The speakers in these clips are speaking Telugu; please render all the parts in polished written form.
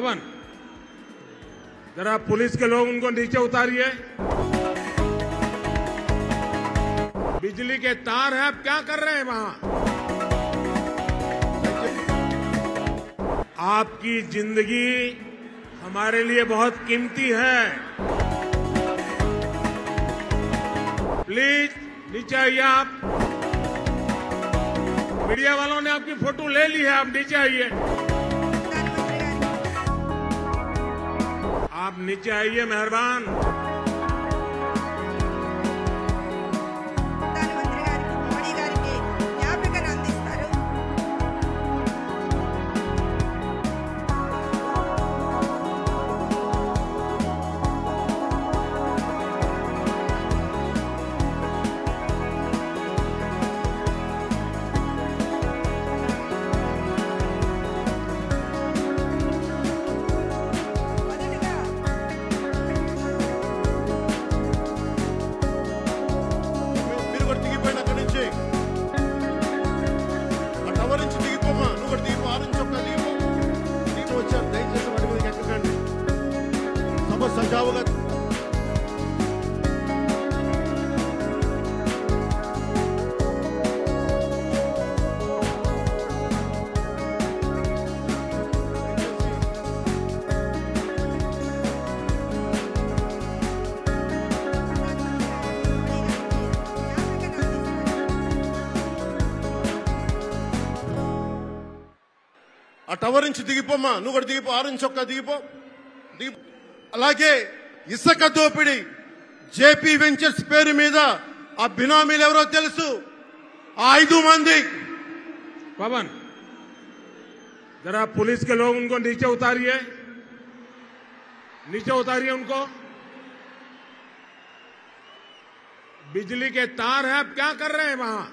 पवन, जरा पुलिस के लोग उनको नीचे उतारिए। बिजली के तार हैं, आप क्या कर रहे हैं वहां? आपकी जिंदगी हमारे लिए बहुत कीमती है। प्लीज नीचे आइए आप। मीडिया वालों ने आपकी फोटो ले ली है, आप नीचे आइए। आप नीचे आइए, मेहरबान। सजावट ఆ టవర్ నుంచి దిగిపోమ్మా, నువ్వు కూడా దిగిపో, ఆరెంజ్ చొక్కా దిగిపో. అలాగే ఇసుక దోపిడీ జేపీ వెంచర్స్ పేరు మీద ఆ బినామీలు ఎవరో తెలుసు, ఆ 5 మంది. पवन, जरा पुलिस के लोग उनको नीचे उतारिए, नीचे उतारिए उनको। बिजली के तार हैं, आप क्या कर रहे हैं वहां?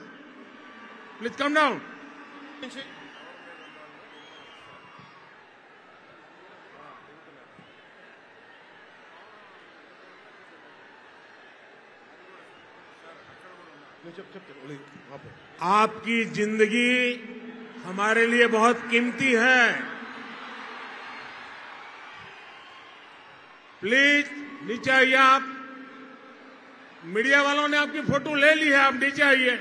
Please come down. आपकी जिंदगी हमारे लिए बहुत कीमती है। प्लीज नीचे आइए आप। मीडिया वालों ने आपकी फोटो ले ली है, आप नीचे आइए।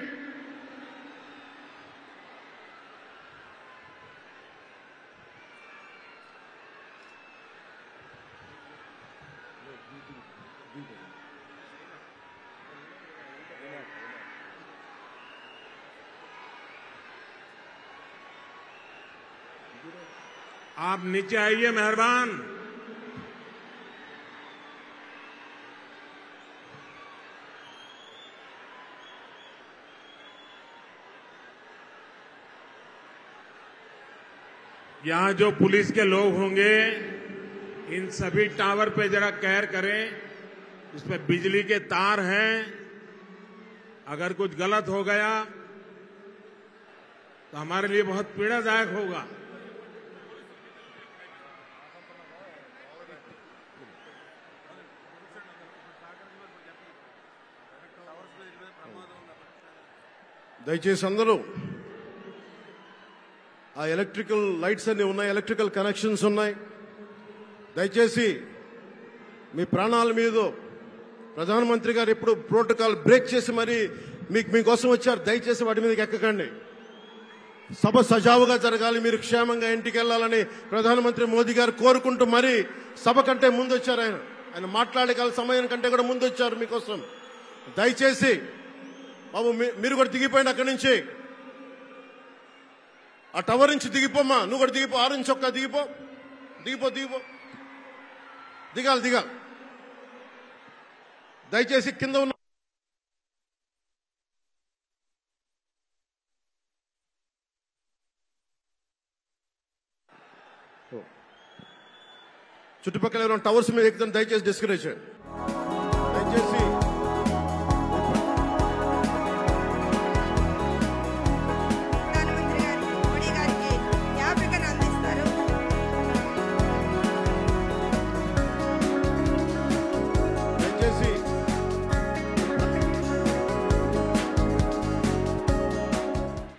आप नीचे आइए, मेहरबान। यहां जो पुलिस के लोग होंगे, इन सभी टावर पे जरा केयर करें। इसमें बिजली के तार हैं, अगर कुछ गलत हो गया तो हमारे लिए बहुत पीड़ादायक होगा। దయచేసి అందరూ ఆ ఎలక్ట్రికల్ లైట్స్ అన్ని ఉన్నాయి, ఎలక్ట్రికల్ కనెక్షన్స్ ఉన్నాయి. దయచేసి మీ ప్రాణాల మీద ప్రధానమంత్రి గారు ఎప్పుడు ప్రోటోకాల్ బ్రేక్ చేసి మరి మీకోసం వచ్చారు. దయచేసి వాటి మీదకి ఎక్కకండి. సభ సజావుగా జరగాలి, మీరు క్షేమంగా ఇంటికి వెళ్లాలని ప్రధానమంత్రి మోదీ గారు కోరుకుంటూ మరి సభ కంటే ముందు వచ్చారు. ఆయన మాట్లాడగల సమయం కంటే కూడా ముందు వచ్చారు మీకోసం. దయచేసి బాబు మీరు కూడా దిగిపోయిన అక్కడి నుంచి, ఆ టవర్ నుంచి దిగిపోమ్మా, నువ్వు కూడా దిగిపో, ఆరెంజ్ చొక్కా దిగిపో, దిగిపో దిగిపో దిగాలి. దయచేసి కింద ఉన్న చుట్టుపక్కల ఎవరైనా టవర్స్ మీద ఎక్కుతాను, దయచేసి డిస్కరేజ్ చేయండి. దయచేసి